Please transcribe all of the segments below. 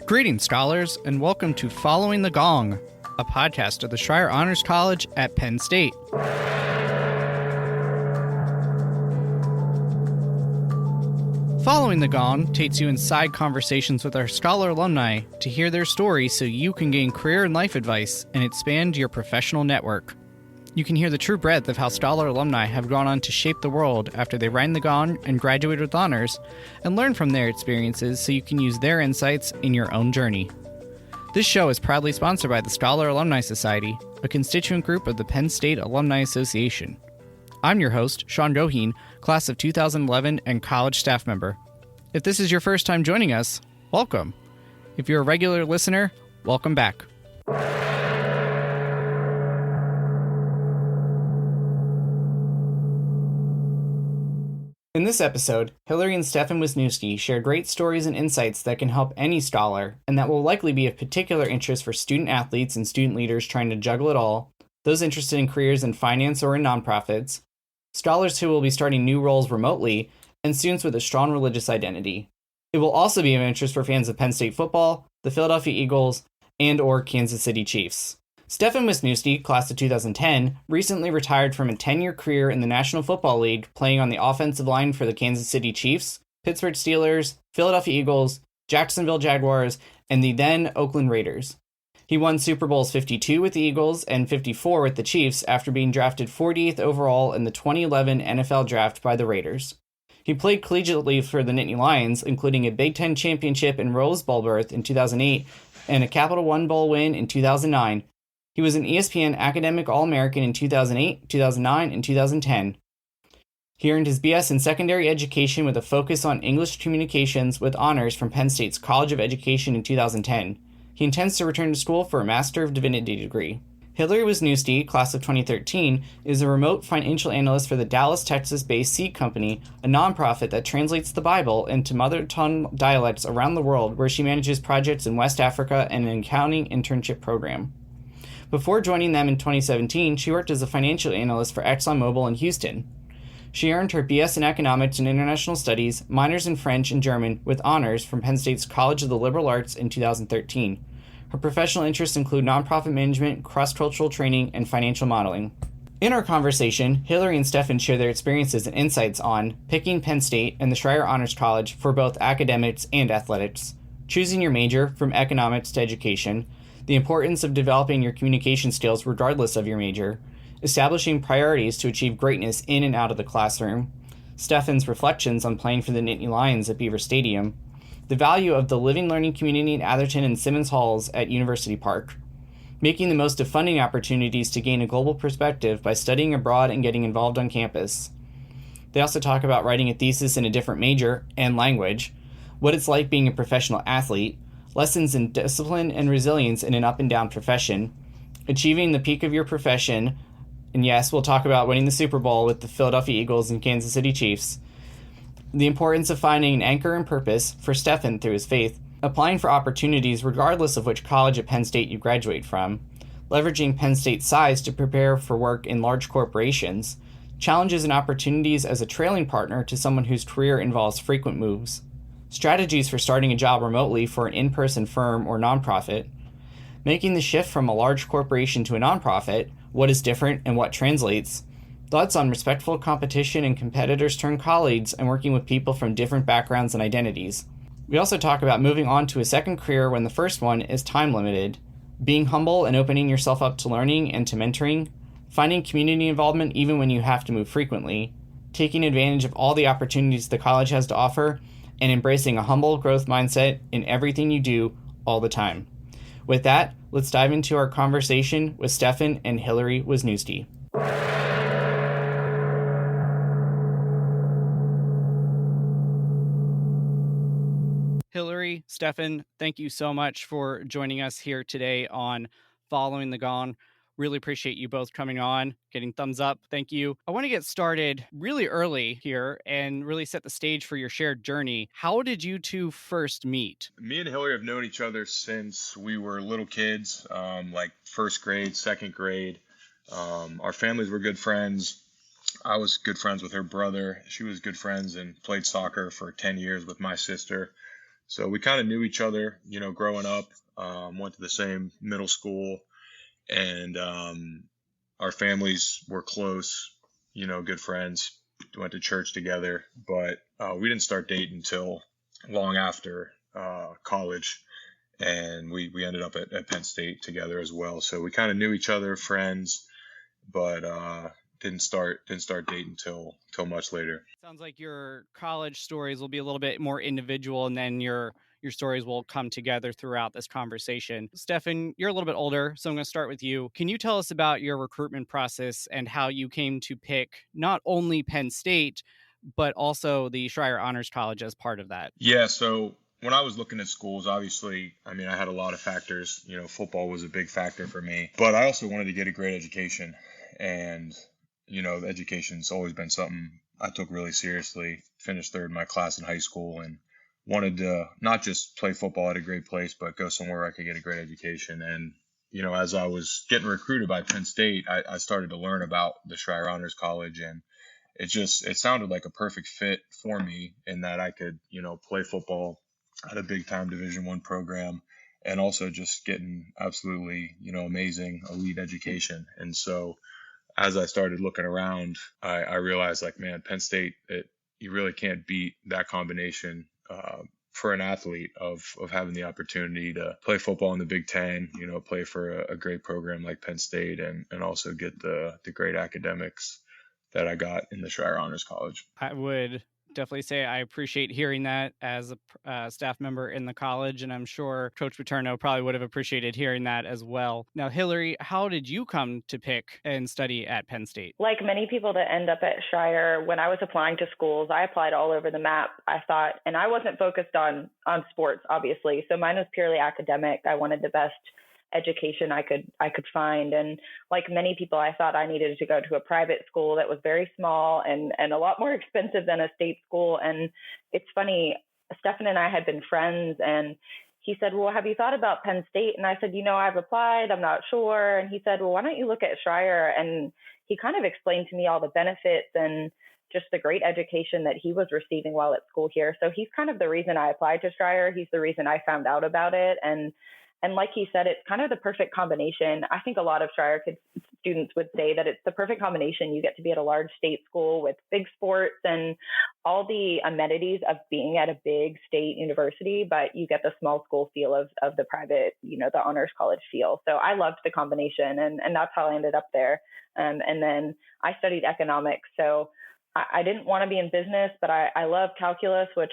Greetings, scholars, and welcome to Following the Gong, a podcast of the Schreier Honors College at Penn State. Following the Gong takes you inside conversations with our scholar alumni to hear their stories so you can gain career and life advice and expand your professional network. You can hear the true breadth of how scholar alumni have gone on to shape the world after they rang the gong and graduated with honors, and learn from their experiences so you can use their insights in your own journey. This show is proudly sponsored by the Scholar Alumni Society, a constituent group of the Penn State Alumni Association. I'm your host, Sean Goheen, class of 2011 and college staff member. If this is your first time joining us, welcome. If you're a regular listener, welcome back. In this episode, Hilary and Stefen Wisniewski share great stories and insights that can help any scholar, and that will likely be of particular interest for student athletes and student leaders trying to juggle it all, those interested in careers in finance or in nonprofits, scholars who will be starting new roles remotely, and students with a strong religious identity. It will also be of interest for fans of Penn State football, the Philadelphia Eagles, and/or Kansas City Chiefs. Stefen Wisniewski, class of 2010, recently retired from a 10-year career in the National Football League playing on the offensive line for the Kansas City Chiefs, Pittsburgh Steelers, Philadelphia Eagles, Jacksonville Jaguars, and the then-Oakland Raiders. He won Super Bowls 52 with the Eagles and 54 with the Chiefs after being drafted 48th overall in the 2011 NFL Draft by the Raiders. He played collegiately for the Nittany Lions, including a Big Ten championship and Rose Bowl berth in 2008 and a Capital One Bowl win in 2009. He was an ESPN Academic All-American in 2008, 2009, and 2010. He earned his BS in secondary education with a focus on English communications with honors from Penn State's College of Education in 2010. He intends to return to school for a Master of Divinity degree. Hilary Wisniewski, class of 2013, is a remote financial analyst for the Dallas, Texas-based Seed Company, a nonprofit that translates the Bible into mother tongue dialects around the world, where she manages projects in West Africa and an accounting internship program. Before joining them in 2017, she worked as a financial analyst for ExxonMobil in Houston. She earned her BS in Economics and International Studies, minors in French and German, with honors from Penn State's College of the Liberal Arts in 2013. Her professional interests include nonprofit management, cross-cultural training, and financial modeling. In our conversation, Hilary and Stefen share their experiences and insights on picking Penn State and the Schreier Honors College for both academics and athletics, choosing your major from economics to education, the importance of developing your communication skills regardless of your major, establishing priorities to achieve greatness in and out of the classroom, Stefen's reflections on playing for the Nittany Lions at Beaver Stadium, the value of the living learning community in Atherton and Simmons Halls at University Park, making the most of funding opportunities to gain a global perspective by studying abroad and getting involved on campus. They also talk about writing a thesis in a different major and language, what it's like being a professional athlete, lessons in discipline and resilience in an up-and-down profession, achieving the peak of your profession, and yes, we'll talk about winning the Super Bowl with the Philadelphia Eagles and Kansas City Chiefs, the importance of finding an anchor and purpose for Stefen through his faith, applying for opportunities regardless of which college at Penn State you graduate from, leveraging Penn State's size to prepare for work in large corporations, challenges and opportunities as a trailing partner to someone whose career involves frequent moves, strategies for starting a job remotely for an in-person firm or nonprofit, making the shift from a large corporation to a nonprofit, what is different and what translates, thoughts on respectful competition and competitors turned colleagues and working with people from different backgrounds and identities. We also talk about moving on to a second career when the first one is time limited, being humble and opening yourself up to learning and to mentoring, finding community involvement even when you have to move frequently, taking advantage of all the opportunities the college has to offer, and embracing a humble growth mindset in everything you do all the time. With that, let's dive into our conversation with Stefen and Hilary Wisniewski. Hilary, Stefen, thank you so much for joining us here today on Following the Gong. Really appreciate you both coming on, getting thumbs up. Thank you. I want to get started really early here and really set the stage for your shared journey. How did you two first meet? Me and Hilary have known each other since we were little kids, like first grade, second grade. Our families were good friends. I was good friends with her brother. She was good friends and played soccer for 10 years with my sister. So we kind of knew each other, growing up. Went to the same middle school, and our families were close, good friends. Went to church together, but we didn't start dating until long after college, and we ended up at Penn State together as well. So we kind of knew each other, friends, but didn't start dating till much later. Sounds like your college stories will be a little bit more individual, and then your stories will come together throughout this conversation. Stefan, you're a little bit older, so I'm going to start with you. Can you tell us about your recruitment process and how you came to pick not only Penn State, but also the Schreier Honors College as part of that? Yeah, so when I was looking at schools, obviously, I had a lot of factors. Football was a big factor for me, but I also wanted to get a great education. And, education's always been something I took really seriously. Finished third in my class in high school and wanted to not just play football at a great place, but go somewhere where I could get a great education. And, as I was getting recruited by Penn State, I started to learn about the Schreier Honors College, and it sounded like a perfect fit for me in that I could, play football at a big time Division I program and also just getting absolutely, amazing elite education. And so as I started looking around, I realized man, Penn State, you really can't beat that combination for an athlete of having the opportunity to play football in the Big Ten, play for a great program like Penn State and also get the great academics that I got in the Schreier Honors College. I would definitely say I appreciate hearing that as a staff member in the college, and I'm sure Coach Paterno probably would have appreciated hearing that as well. Now, Hilary, how did you come to pick and study at Penn State? Like many people that end up at Schreier, when I was applying to schools, I applied all over the map. I thought, and I wasn't focused on sports, obviously, so mine was purely academic. I wanted the best education I could find, and like many people, I thought I needed to go to a private school that was very small and a lot more expensive than a state school. And it's funny, Stefan and I had been friends, and he said, well, have you thought about Penn State? And I said, I've applied, I'm not sure. And he said, well, why don't you look at Schreier? And he kind of explained to me all the benefits and just the great education that he was receiving while at school here. So he's kind of the reason I applied to Schreier. He's the reason I found out about it. And like he said, it's kind of the perfect combination. I think a lot of Schreier students would say that it's the perfect combination. You get to be at a large state school with big sports and all the amenities of being at a big state university, but you get the small school feel of the private, the honors college feel. So I loved the combination, and that's how I ended up there. And then I studied economics. So I didn't want to be in business, but I love calculus, which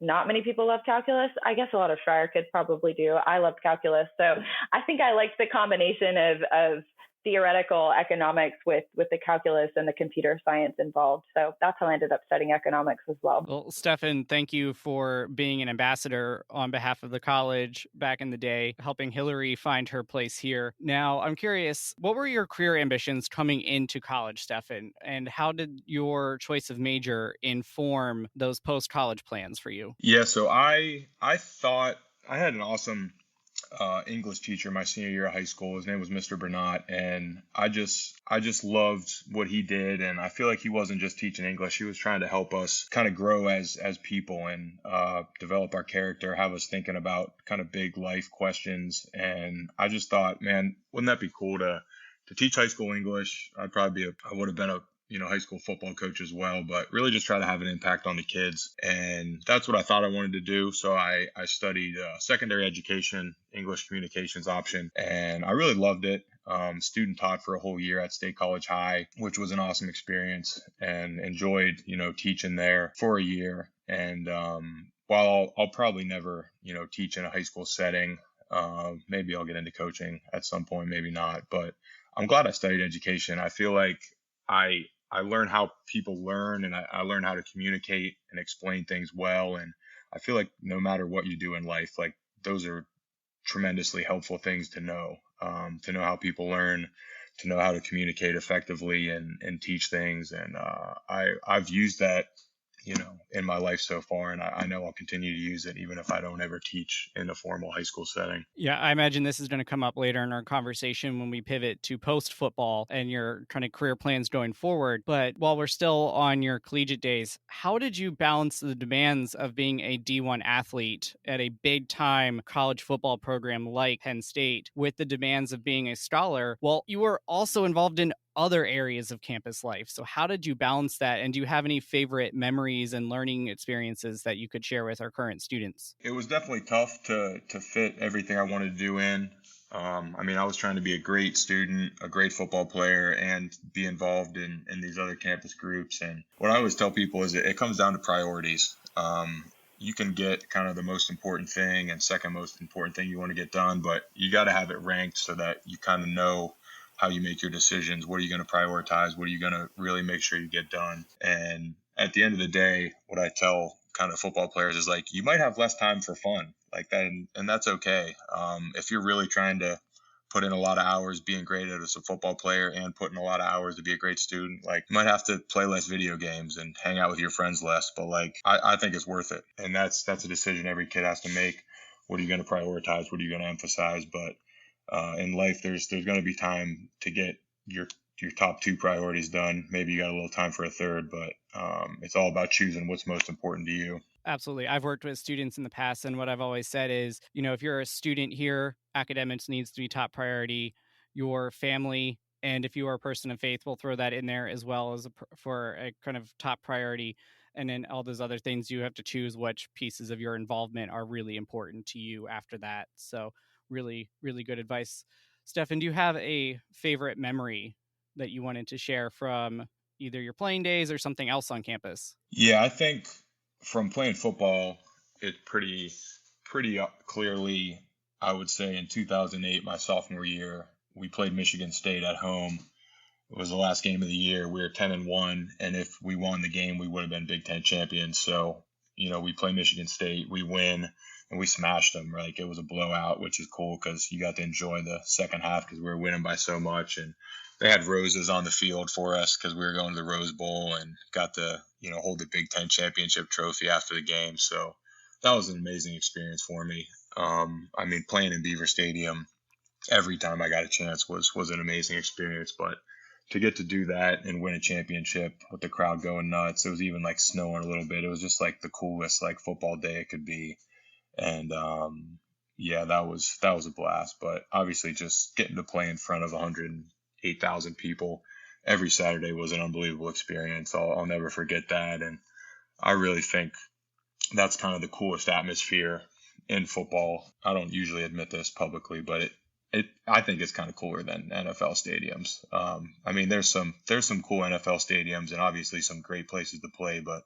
not many people love calculus. I guess a lot of Schreier kids probably do. I loved calculus. So I think I liked the combination of theoretical economics with the calculus and the computer science involved. So that's how I ended up studying economics as well. Well, Stefan, thank you for being an ambassador on behalf of the college back in the day, helping Hilary find her place here. Now, I'm curious, what were your career ambitions coming into college, Stefan? And how did your choice of major inform those post-college plans for you? Yeah, so I thought I had an awesome English teacher my senior year of high school. His name was Mr. Bernat, and I just loved what he did. And I feel like he wasn't just teaching English; he was trying to help us kind of grow as people and develop our character, have us thinking about kind of big life questions. And I just thought, man, wouldn't that be cool to teach high school English? I would have been a high school football coach as well, but really just try to have an impact on the kids. And that's what I thought I wanted to do. So I studied secondary education, English communications option, and I really loved it. Student taught for a whole year at State College High, which was an awesome experience, and enjoyed, teaching there for a year. And while I'll probably never, teach in a high school setting, maybe I'll get into coaching at some point, maybe not, but I'm glad I studied education. I feel like I learn how people learn, and I learn how to communicate and explain things well. And I feel like no matter what you do in life, like those are tremendously helpful things to know how people learn, to know how to communicate effectively and teach things. And I've used that, in my life so far. And I know I'll continue to use it even if I don't ever teach in a formal high school setting. Yeah, I imagine this is going to come up later in our conversation when we pivot to post-football and your kind of career plans going forward. But while we're still on your collegiate days, how did you balance the demands of being a D1 athlete at a big-time college football program like Penn State with the demands of being a scholar? Well, you were also involved in other areas of campus life. So how did you balance that? And do you have any favorite memories and learning experiences that you could share with our current students? It was definitely tough to fit everything I wanted to do in. I was trying to be a great student, a great football player, and be involved in these other campus groups. And what I always tell people is it comes down to priorities. You can get kind of the most important thing and second most important thing you want to get done, but you got to have it ranked so that you kind of know how you make your decisions. What are you going to prioritize? What are you going to really make sure you get done? And at the end of the day, what I tell kind of football players is like, you might have less time for fun like that. And that's okay. If you're really trying to put in a lot of hours being great as a football player and put in a lot of hours to be a great student, like you might have to play less video games and hang out with your friends less, but like, I think it's worth it. And that's a decision every kid has to make. What are you going to prioritize? What are you going to emphasize? But in life, there's going to be time to get your top two priorities done. Maybe you got a little time for a third, but it's all about choosing what's most important to you. Absolutely. I've worked with students in the past, and what I've always said is, if you're a student here, academics needs to be top priority. Your family, and if you are a person of faith, we'll throw that in there as well as for a kind of top priority. And then all those other things, you have to choose which pieces of your involvement are really important to you after that. So really, really good advice. Stefan, do you have a favorite memory that you wanted to share from either your playing days or something else on campus? Yeah, I think from playing football, it pretty clearly, I would say in 2008, my sophomore year, we played Michigan State at home. It was the last game of the year. We were 10-1, and if we won the game, we would have been Big Ten champions. So, we play Michigan State, we win, and we smashed them. Like, it was a blowout, which is cool because you got to enjoy the second half because we were winning by so much. And they had roses on the field for us because we were going to the Rose Bowl and got to, hold the Big Ten championship trophy after the game. So that was an amazing experience for me. Playing in Beaver Stadium every time I got a chance was an amazing experience. But to get to do that and win a championship with the crowd going nuts, it was even like snowing a little bit. It was just like the coolest like football day it could be. And that was a blast. But obviously just getting to play in front of 108,000 people every Saturday was an unbelievable experience. I'll never forget that. And I really think that's kind of the coolest atmosphere in football. I don't usually admit this publicly, but I think it's kind of cooler than NFL stadiums. There's some cool NFL stadiums and obviously some great places to play, but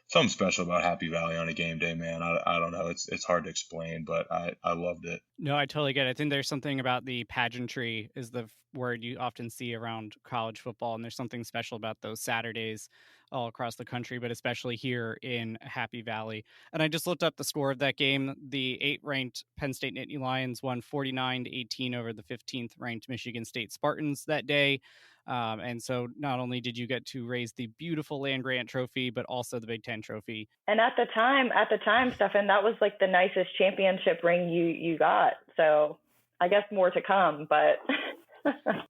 something special about Happy Valley on a game day, man. I don't know. It's hard to explain, but I loved it. No, I totally get it. I think there's something about the pageantry is the word you often see around college football. And there's something special about those Saturdays all across the country, but especially here in Happy Valley. And I just looked up the score of that game. The 8th-ranked Penn State Nittany Lions won 49-18 over the 15th-ranked Michigan State Spartans that day. And so not only did you get to raise the beautiful land-grant trophy, but also the Big Ten trophy. And at the time, Stefan, that was like the nicest championship ring you got. So I guess more to come, but...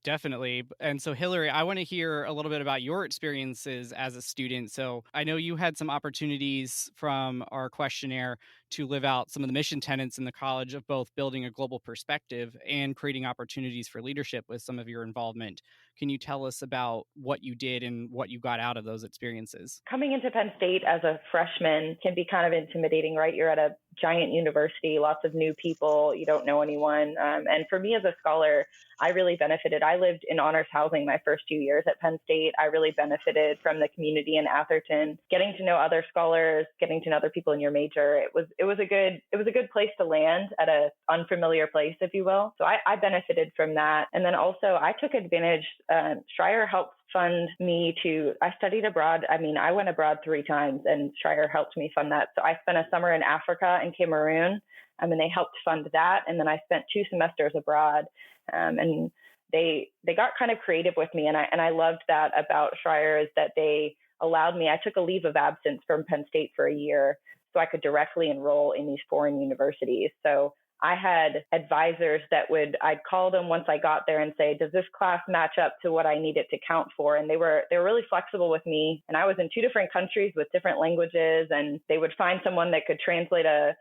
Definitely. And so, Hilary, I want to hear a little bit about your experiences as a student. So I know you had some opportunities from our questionnaire to live out some of the mission tenets in the college of both building a global perspective and creating opportunities for leadership with some of your involvement. Can you tell us about what you did and what you got out of those experiences? Coming into Penn State as a freshman can be kind of intimidating, right? You're at a giant university, lots of new people, you don't know anyone. And for me as a scholar, I really benefited. I lived in honors housing my first 2 years at Penn State. I really benefited from the community in Atherton, getting to know other scholars, getting to know other people in your major. It was a good place to land at an unfamiliar place, if you will. So I benefited from that. And then also I took advantage. Schreier helped fund me I studied abroad. I went abroad 3 times and Schreier helped me fund that. So I spent a summer in Africa and Cameroon, and they helped fund that. And then I spent 2 semesters abroad, and they got kind of creative with me. And I loved that about Schreier is that they allowed me, I took a leave of absence from Penn State for a year so I could directly enroll in these foreign universities. So I had advisors that I'd call them once I got there and say, does this class match up to what I need it to count for? And they were really flexible with me. And I was in 2 different countries with different languages, and they would find someone that could translate a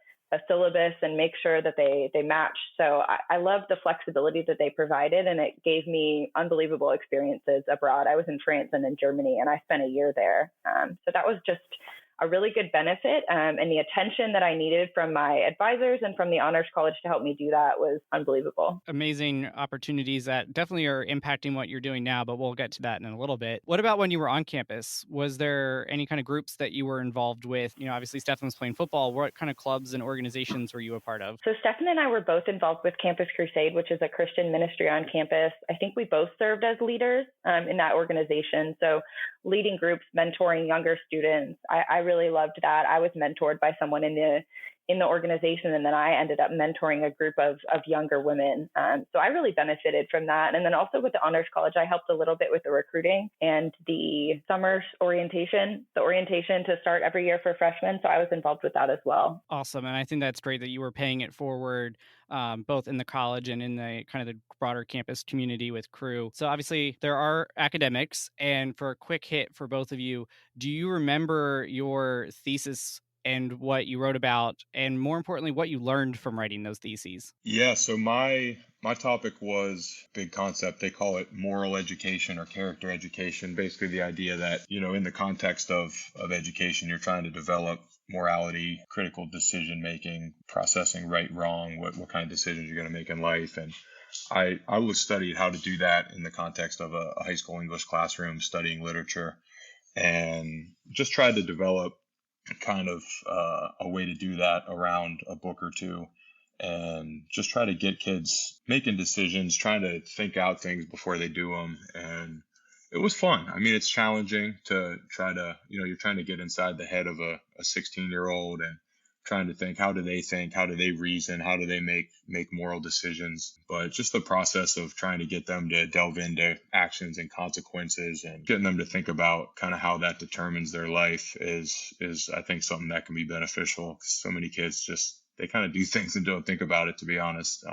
syllabus and make sure that they matched. So I loved the flexibility that they provided, and it gave me unbelievable experiences abroad. I was in France and in Germany, and I spent a year there. So that was just a really good benefit. And the attention that I needed from my advisors and from the Honors College to help me do that was unbelievable. Amazing opportunities that definitely are impacting what you're doing now, but we'll get to that in a little bit. What about when you were on campus? Was there any kind of groups that you were involved with? Obviously Stefan was playing football. What kind of clubs and organizations were you a part of? So Stefan and I were both involved with Campus Crusade, which is a Christian ministry on campus. I think we both served as leaders in that organization. So leading groups, mentoring younger students. I really loved that. I was mentored by someone in the organization, and then I ended up mentoring a group of younger women. So I really benefited from that. And then also with the Honors College, I helped a little bit with the recruiting and the summer orientation, the orientation to start every year for freshmen. So I was involved with that as well. Awesome. And I think that's great that you were paying it forward, both in the college and in the kind of the broader campus community with crew. So obviously there are academics, and for a quick hit for both of you, do you remember your thesis and what you wrote about, and more importantly, what you learned from writing those theses? Yeah, so my topic was big concept. They call it moral education or character education. Basically the idea that, in the context of education, you're trying to develop morality, critical decision making, processing right, wrong, what kind of decisions you're going to make in life. And I always studied how to do that in the context of a high school English classroom, studying literature, and just tried to develop kind of a way to do that around a book or two, and just try to get kids making decisions, trying to think out things before they do them. And it was fun. I mean, it's challenging to try to, you're trying to get inside the head of a 16-year-old and trying to think, how do they reason, how do they make moral decisions? But just the process of trying to get them to delve into actions and consequences and getting them to think about kind of how that determines their life is I think something that can be beneficial. So many kids they kind of do things and don't think about it, to be honest.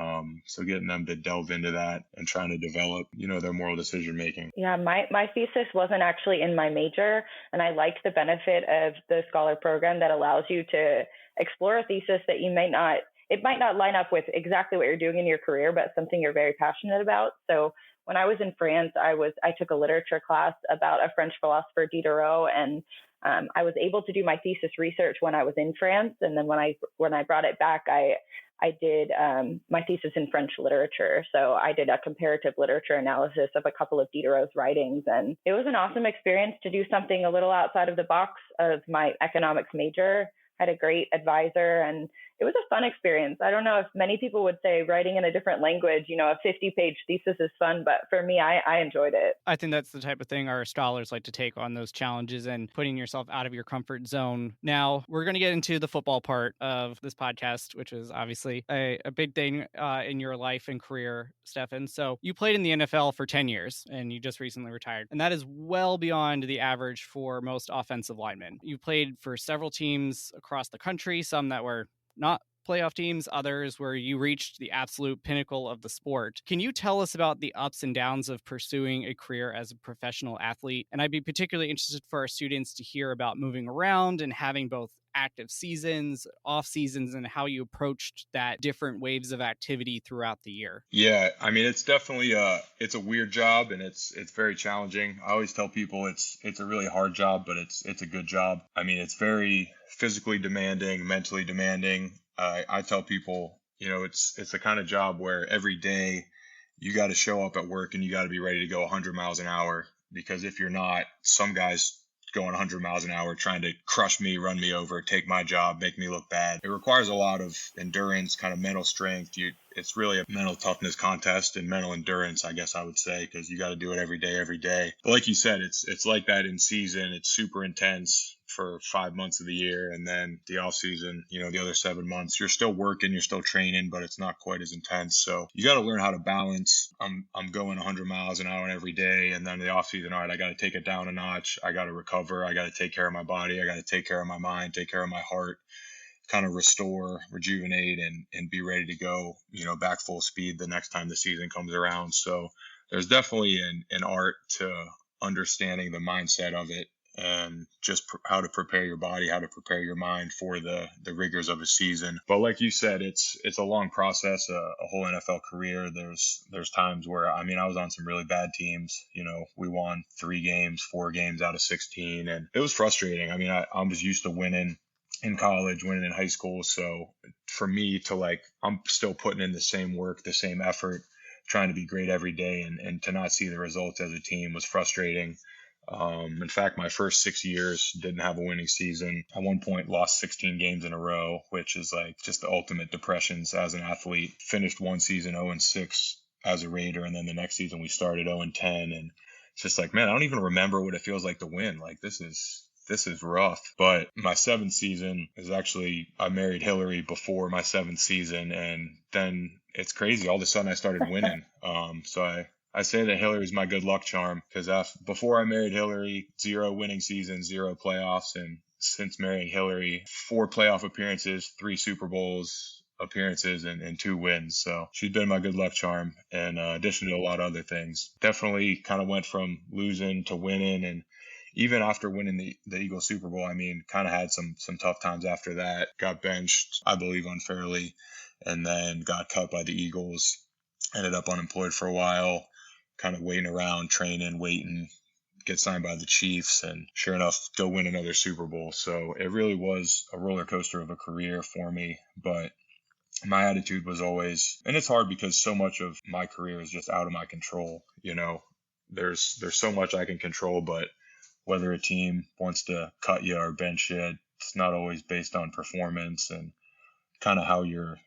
So getting them to delve into that and trying to develop, their moral decision making. Yeah, my thesis wasn't actually in my major, and I liked the benefit of the scholar program that allows you to explore a thesis that it might not line up with exactly what you're doing in your career, but something you're very passionate about. So when I was in France, I took a literature class about a French philosopher, Diderot, and I was able to do my thesis research when I was in France. And then when I brought it back, I did my thesis in French literature. So I did a comparative literature analysis of a couple of Diderot's writings. And it was an awesome experience to do something a little outside of the box of my economics major. I had a great advisor, and it was a fun experience. I don't know if many people would say writing in a different language, a 50-page thesis is fun, but for me, I enjoyed it. I think that's the type of thing our scholars like to take on, those challenges and putting yourself out of your comfort zone. Now, we're going to get into the football part of this podcast, which is obviously a big thing in your life and career, Stefan. So you played in the NFL for 10 years, and you just recently retired. And that is well beyond the average for most offensive linemen. You played for several teams across the country, some that were not playoff teams, others where you reached the absolute pinnacle of the sport. Can you tell us about the ups and downs of pursuing a career as a professional athlete? And I'd be particularly interested for our students to hear about moving around and having both active seasons, off seasons, and how you approached that different waves of activity throughout the year. Yeah, I mean, it's definitely it's a weird job, and it's very challenging. I always tell people it's a really hard job, but it's a good job. I mean, it's very physically demanding, mentally demanding. I tell people, it's the kind of job where every day you got to show up at work and you got to be ready to go 100 miles an hour, because if you're not, some guys going 100 miles an hour trying to crush me, run me over, take my job, make me look bad. It requires a lot of endurance, kind of mental strength. It's really a mental toughness contest and mental endurance, I guess I would say, because you got to do it every day. But like you said, it's like that in season. It's super intense, for 5 months of the year, and then the off season, the other 7 months, you're still working, you're still training, but it's not quite as intense. So you got to learn how to balance. I'm going 100 miles an hour every day, and then the off season, all right, I got to take it down a notch. I got to recover. I got to take care of my body. I got to take care of my mind, take care of my heart, kind of restore, rejuvenate, and be ready to go, back full speed the next time the season comes around. So there's definitely an art to understanding the mindset of it, and just how to prepare your body, how to prepare your mind for the rigors of a season. But like you said, it's a long process, a whole NFL career. There's times where, I was on some really bad teams. We won 3 games, 4 games out of 16, and it was frustrating. I was used to winning in college, winning in high school. So for me to I'm still putting in the same work, the same effort, trying to be great every day, and to not see the results as a team was frustrating. In fact, my first 6 years didn't have a winning season. At one point, lost 16 games in a row, which is just the ultimate depressions as an athlete. Finished one season 0-6 as a Raider, and then the next season we started 0-10, and it's just man, I don't even remember what it feels like to win. This is rough. But my 7th season is actually, I married Hilary before my 7th season, and then it's crazy. All of a sudden I started winning. So I say that Hilary's my good luck charm, because before I married Hilary, 0 winning seasons, 0 playoffs. And since marrying Hilary, 4 playoff appearances, 3 Super Bowls appearances, and 2 wins. So she's been my good luck charm, in addition to a lot of other things. Definitely kind of went from losing to winning, and even after winning the Eagles Super Bowl, kind of had some tough times after that. Got benched, I believe, unfairly, and then got cut by the Eagles. Ended up unemployed for a while, kind of waiting around, training, waiting, get signed by the Chiefs, and sure enough, go win another Super Bowl. So it really was a roller coaster of a career for me. But my attitude was always, and it's hard because so much of my career is just out of my control. There's so much I can control, but whether a team wants to cut you or bench you, it's not always based on performance, and kind of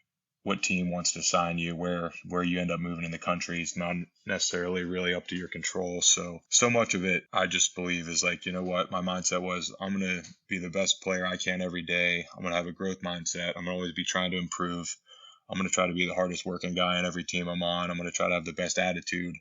what team wants to sign you, where you end up moving in the country is not necessarily really up to your control. So much of it, I just believe, is what my mindset was. I'm going to be the best player I can every day. I'm going to have a growth mindset. I'm going to always be trying to improve. I'm going to try to be the hardest working guy on every team I'm on. I'm going to try to have the best attitude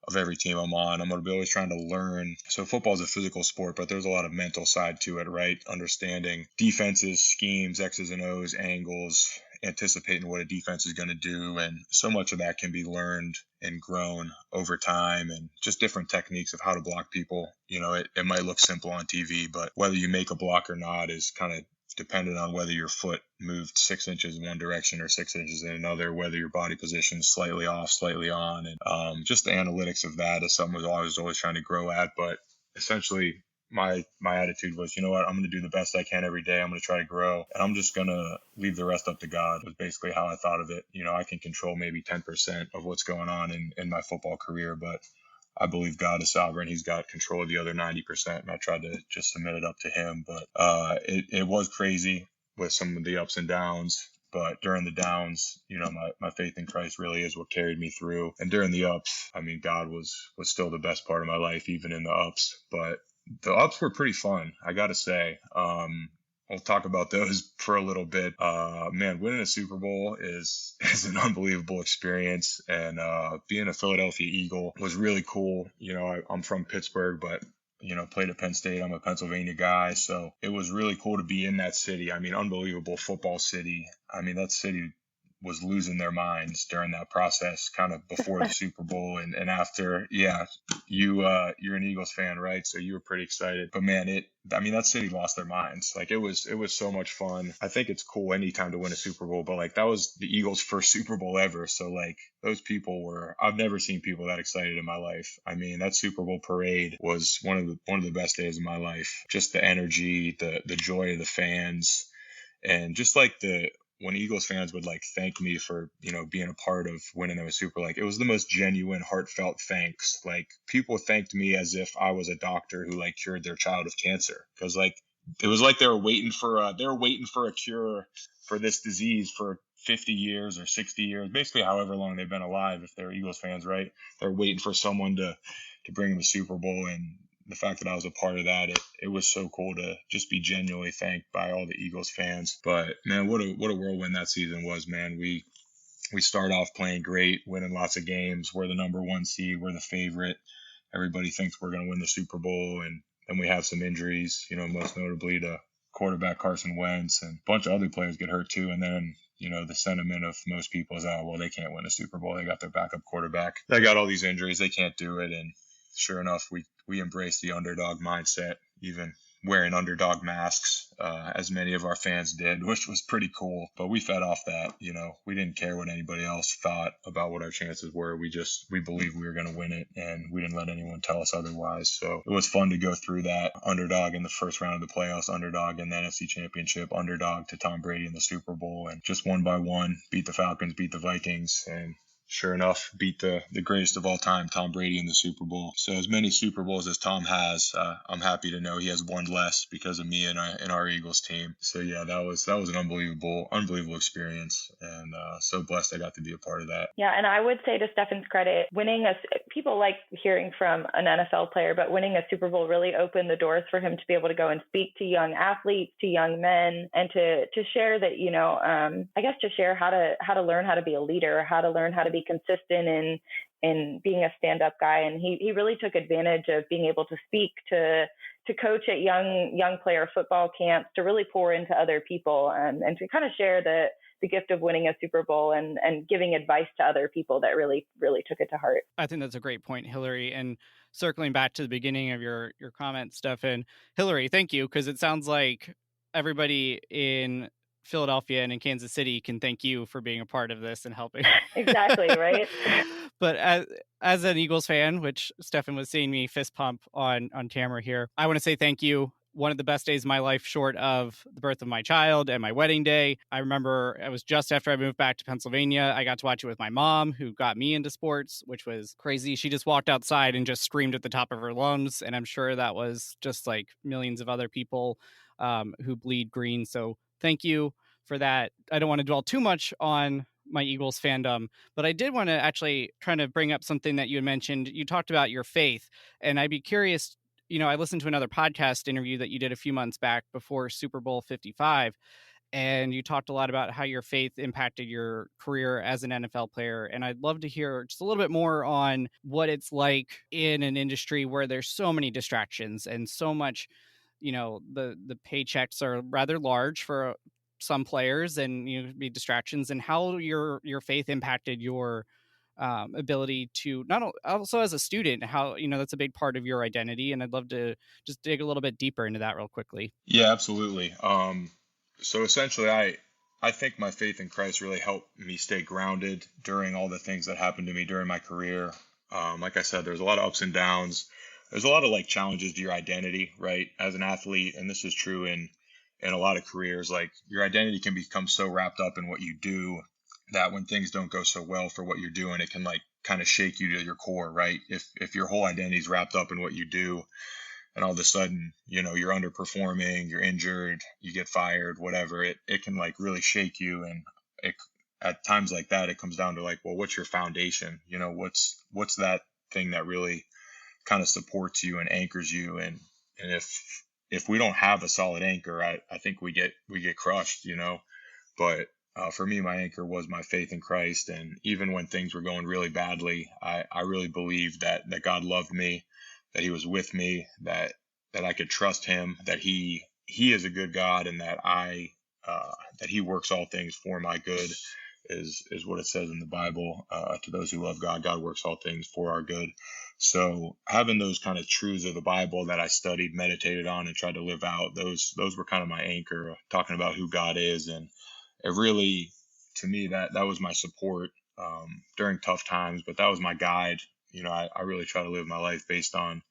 of every team I'm on. I'm going to be always trying to learn. So football is a physical sport, but there's a lot of mental side to it, right? Understanding defenses, schemes, X's and O's, angles, anticipating what a defense is going to do. And so much of that can be learned and grown over time, and just different techniques of how to block people. It might look simple on TV, but whether you make a block or not is kind of dependent on whether your foot moved 6 inches in one direction or 6 inches in another, whether your body position is slightly off, slightly on. And just the analytics of that is something I was always trying to grow at. But essentially, my attitude was, I'm going to do the best I can every day. I'm going to try to grow, and I'm just going to leave the rest up to God, was basically how I thought of it. I can control maybe 10% of what's going on in my football career, but I believe God is sovereign. He's got control of the other 90%, and I tried to just submit it up to him. But it was crazy with some of the ups and downs. But during the downs, my faith in Christ really is what carried me through. And during the ups, God was still the best part of my life, even in the ups. But the ups were pretty fun, I got to say. I'll talk about those for a little bit. Man, winning a Super Bowl is an unbelievable experience. And being a Philadelphia Eagle was really cool. I'm from Pittsburgh, but, played at Penn State. I'm a Pennsylvania guy. So it was really cool to be in that city. Unbelievable football city. That city was losing their minds during that process, kind of before the Super Bowl and after. Yeah, you're an Eagles fan, right? So you were pretty excited. But man, that city lost their minds. It was so much fun. I think it's cool anytime to win a Super Bowl, but that was the Eagles' first Super Bowl ever. So those people I've never seen people that excited in my life. That Super Bowl parade was one of the best days of my life. Just the energy, the joy of the fans, and just when Eagles fans would thank me for, being a part of winning them a Super Bowl, it was the most genuine, heartfelt thanks. People thanked me as if I was a doctor who cured their child of cancer. Because it was they were waiting for a cure for this disease for 50 years or 60 years, basically however long they've been alive. If they're Eagles fans, right? They're waiting for someone to bring them a Super Bowl, and the fact that I was a part of that, it was so cool to just be genuinely thanked by all the Eagles fans. But man, what a whirlwind that season was, man. We start off playing great, winning lots of games. We're the number 1 seed. We're the favorite. Everybody thinks we're going to win the Super Bowl. And then we have some injuries, most notably to quarterback Carson Wentz, and a bunch of other players get hurt too. And then, the sentiment of most people is, oh, well, they can't win a Super Bowl. They got their backup quarterback. They got all these injuries. They can't do it. And sure enough, we embraced the underdog mindset, even wearing underdog masks, as many of our fans did, which was pretty cool. But we fed off that. We didn't care what anybody else thought about what our chances were. We believed we were going to win it, and we didn't let anyone tell us otherwise. So it was fun to go through that. Underdog in the first round of the playoffs, underdog in the NFC Championship, underdog to Tom Brady in the Super Bowl, and just one by one beat the Falcons, beat the Vikings, and sure enough, beat the greatest of all time, Tom Brady, in the Super Bowl. So as many Super Bowls as Tom has, I'm happy to know he has one less because of me and our Eagles team. So yeah, that was an unbelievable experience, and so blessed I got to be a part of that. Yeah, and I would say to Stefen's credit, people like hearing from an NFL player, but winning a Super Bowl really opened the doors for him to be able to go and speak to young athletes, to young men, and to share that, I guess to share how to learn how to be a leader, how to learn how to be consistent in being a stand-up guy. And he really took advantage of being able to speak, to coach at young player football camps, to really pour into other people, and to kind of share the gift of winning a Super Bowl and giving advice to other people that really, really took it to heart. I think that's a great point, Hilary. And circling back to the beginning of your comment, Stefan, Hilary, thank you, because it sounds like everybody in Philadelphia and in Kansas City can thank you for being a part of this and helping. Exactly, right? But as an Eagles fan, which Stefan was seeing me fist pump on camera here, I want to say thank you. One of the best days of my life, short of the birth of my child and my wedding day. I remember it was just after I moved back to Pennsylvania. I got to watch it with my mom, who got me into sports, which was crazy. She just walked outside and just screamed at the top of her lungs. And I'm sure that was just like millions of other people who bleed green. So thank you for that. I don't want to dwell too much on my Eagles fandom, but I did want to actually try to bring up something that you had mentioned. You talked about your faith, and I'd be curious. I listened to another podcast interview that you did a few months back before Super Bowl 55, and you talked a lot about how your faith impacted your career as an NFL player. And I'd love to hear just a little bit more on what it's like in an industry where there's so many distractions and so much, the paychecks are rather large for some players, and be distractions, and how your faith impacted your ability to also as a student, how that's a big part of your identity. And I'd love to just dig a little bit deeper into that real quickly. Yeah, absolutely. So essentially, I think my faith in Christ really helped me stay grounded during all the things that happened to me during my career. Like I said, there's a lot of ups and downs. There's a lot of challenges to your identity, right? As an athlete, and this is true in a lot of careers, your identity can become so wrapped up in what you do that when things don't go so well for what you're doing, it can kind of shake you to your core, right? If your whole identity is wrapped up in what you do, and all of a sudden, you're underperforming, you're injured, you get fired, whatever, it can really shake you. And at times like that, it comes down to well, what's your foundation? What's that thing that really kind of supports you and anchors you? And if we don't have a solid anchor, I think we get crushed, But for me, my anchor was my faith in Christ. And even when things were going really badly, I really believed that God loved me, that he was with me, that I could trust him, that he is a good God, and that that he works all things for my good is what it says in the Bible. To those who love God, God works all things for our good. So having those kind of truths of the Bible that I studied, meditated on, and tried to live out, those were kind of my anchor, talking about who God is. And it really, to me, that was my support during tough times, but that was my guide. I really try to live my life based on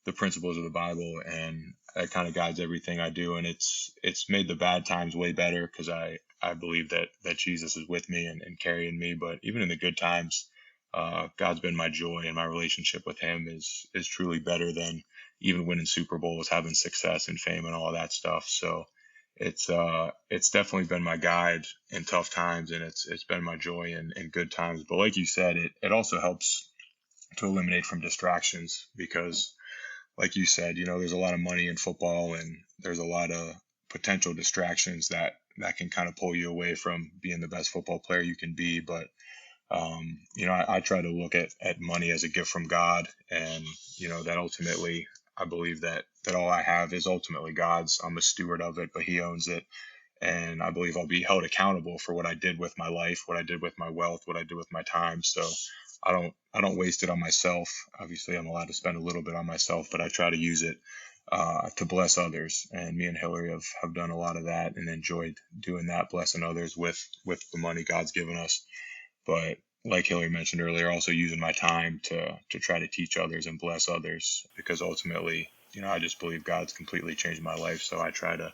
the principles of the Bible, and that kind of guides everything I do. And it's made the bad times way better because I believe that Jesus is with me and carrying me. But even in the good times, God's been my joy, and my relationship with him is truly better than even winning Super Bowls, having success and fame and all that stuff. So it's definitely been my guide in tough times, and it's been my joy in good times. But like you said, it also helps to eliminate from distractions, because like you said, there's a lot of money in football, and there's a lot of potential distractions that can kind of pull you away from being the best football player you can be. But I try to look at money as a gift from God, and that ultimately I believe that all I have is ultimately God's. I'm a steward of it, but He owns it. And I believe I'll be held accountable for what I did with my life, what I did with my wealth, what I did with my time. So I don't waste it on myself. Obviously, I'm allowed to spend a little bit on myself, but I try to use it to bless others. And me and Hilary have done a lot of that and enjoyed doing that, blessing others with the money God's given us. But like Hilary mentioned earlier, also using my time to try to teach others and bless others, because ultimately, I just believe God's completely changed my life. So I try to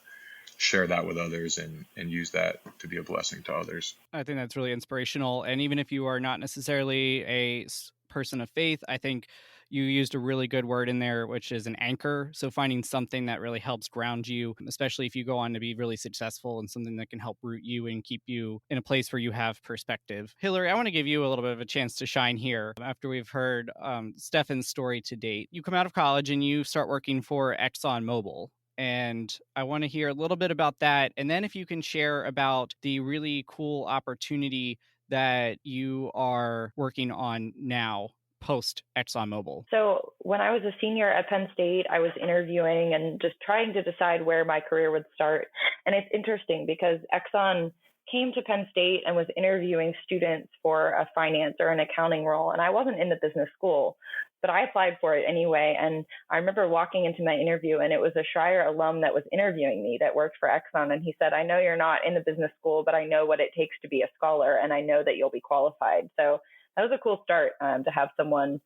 share that with others and use that to be a blessing to others. I think that's really inspirational. And even if you are not necessarily a person of faith, I think you used a really good word in there, which is an anchor. So finding something that really helps ground you, especially if you go on to be really successful, and something that can help root you and keep you in a place where you have perspective. Hilary, I want to give you a little bit of a chance to shine here after we've heard Stefan's story to date. You come out of college and you start working for ExxonMobil. And I want to hear a little bit about that. And then if you can share about the really cool opportunity that you are working on now post ExxonMobil. So when I was a senior at Penn State, I was interviewing and just trying to decide where my career would start. And it's interesting because Exxon came to Penn State and was interviewing students for a finance or an accounting role. And I wasn't in the business school, but I applied for it anyway. And I remember walking into my interview, and it was a Shire alum that was interviewing me that worked for Exxon. And he said, "I know you're not in the business school, but I know what it takes to be a scholar, and I know that you'll be qualified." So that was a cool start to have someone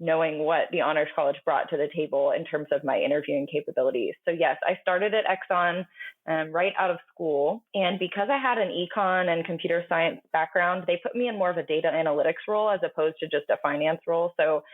knowing what the Honors College brought to the table in terms of my interviewing capabilities. So yes, I started at Exxon right out of school. And because I had an econ and computer science background, they put me in more of a data analytics role as opposed to just a finance role. So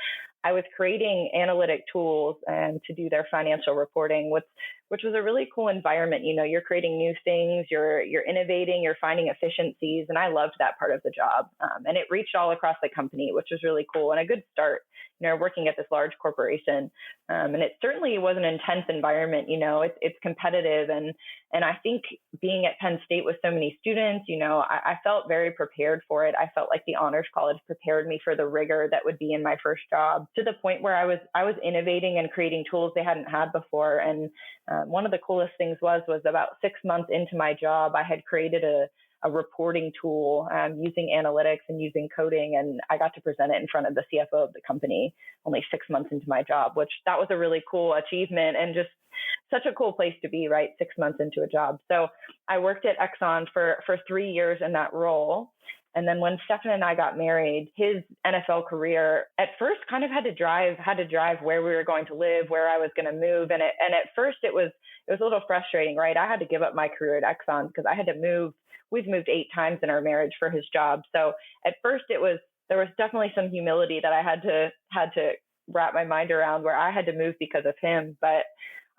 I was creating analytic tools to do their financial reporting, which was a really cool environment. You're creating new things, you're innovating, you're finding efficiencies. And I loved that part of the job. And it reached all across the company, which was really cool and a good start, working at this large corporation. And it certainly was an intense environment. It's competitive. And I think being at Penn State with so many students, I felt very prepared for it. I felt like the Honors College prepared me for the rigor that would be in my first job, to the point where I was innovating and creating tools they hadn't had before. And one of the coolest things was about 6 months into my job, I had created a reporting tool using analytics and using coding, and I got to present it in front of the CFO of the company only 6 months into my job, which that was a really cool achievement and just such a cool place to be, right? 6 months into a job. So I worked at Exxon for 3 years in that role. And then when Stefan and I got married, his NFL career at first kind of had to drive where we were going to live, where I was going to move. And at first it was a little frustrating, right? I had to give up my career at Exxon because I had to move. We've moved 8 times in our marriage for his job. So at first there was definitely some humility that I had to wrap my mind around, where I had to move because of him. But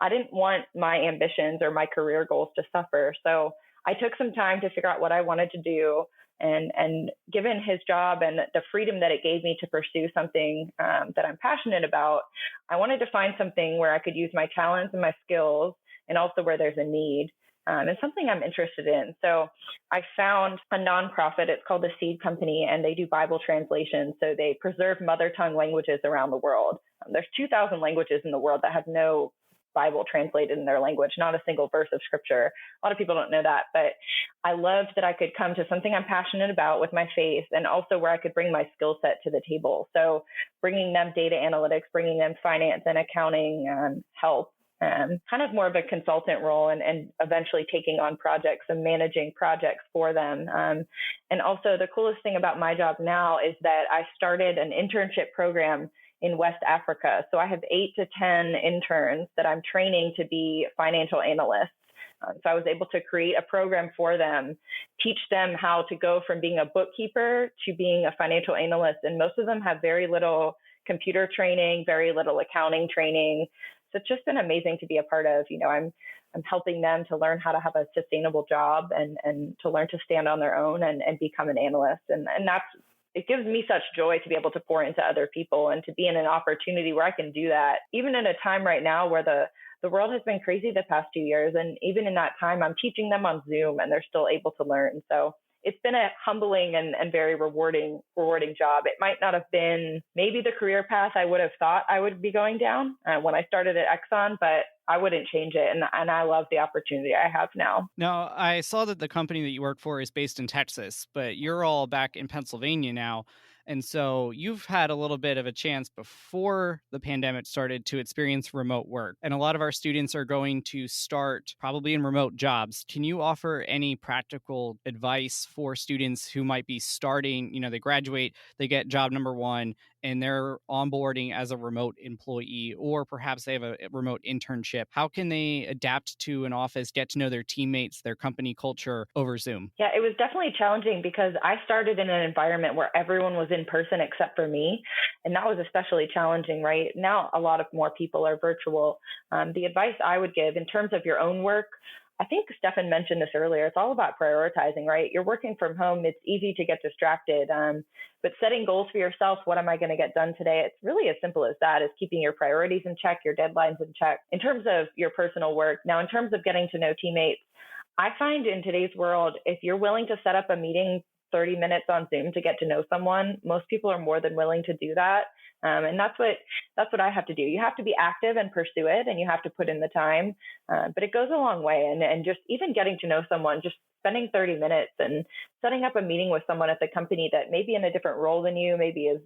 I didn't want my ambitions or my career goals to suffer. So I took some time to figure out what I wanted to do. And given his job and the freedom that it gave me to pursue something that I'm passionate about, I wanted to find something where I could use my talents and my skills, and also where there's a need, and something I'm interested in. So I found a nonprofit. It's called the Seed Company, and they do Bible translation. So they preserve mother tongue languages around the world. There's 2,000 languages in the world that have no Bible translated in their language, not a single verse of scripture. A lot of people don't know that, but I loved that I could come to something I'm passionate about with my faith, and also where I could bring my skill set to the table. So bringing them data analytics, bringing them finance and accounting help, kind of more of a consultant role, and eventually taking on projects and managing projects for them. And also the coolest thing about my job now is that I started an internship program in West Africa. So I have 8 to 10 interns that I'm training to be financial analysts. So I was able to create a program for them, teach them how to go from being a bookkeeper to being a financial analyst. And most of them have very little computer training, very little accounting training. So it's just been amazing to be a part of. I'm helping them to learn how to have a sustainable job and to learn to stand on their own and become an analyst. And it gives me such joy to be able to pour into other people and to be in an opportunity where I can do that, even in a time right now where the world has been crazy the past 2 years. And even in that time, I'm teaching them on Zoom and they're still able to learn. So it's been a humbling and very rewarding job. It might not have been maybe the career path I would have thought I would be going down when I started at Exxon, but I wouldn't change it. And I love the opportunity I have now. Now, I saw that the company that you work for is based in Texas, but you're all back in Pennsylvania now. And so you've had a little bit of a chance before the pandemic started to experience remote work. And a lot of our students are going to start probably in remote jobs. Can you offer any practical advice for students who might be starting, they graduate, they get job number one, and they're onboarding as a remote employee, or perhaps they have a remote internship? How can they adapt to an office, get to know their teammates, their company culture over Zoom? Yeah, it was definitely challenging because I started in an environment where everyone was in person except for me. And that was especially challenging, right? Now, a lot of more people are virtual. The advice I would give in terms of your own work, I think Stefan mentioned this earlier. It's all about prioritizing, right? You're working from home. It's easy to get distracted. But setting goals for yourself, what am I going to get done today? It's really as simple as that, is keeping your priorities in check, your deadlines in check. In terms of your personal work, now in terms of getting to know teammates, I find in today's world, if you're willing to set up a meeting 30 minutes on Zoom to get to know someone, most people are more than willing to do that. And that's what I have to do. You have to be active and pursue it, and you have to put in the time. But it goes a long way. And just even getting to know someone, just spending 30 minutes and setting up a meeting with someone at the company that may be in a different role than you, maybe is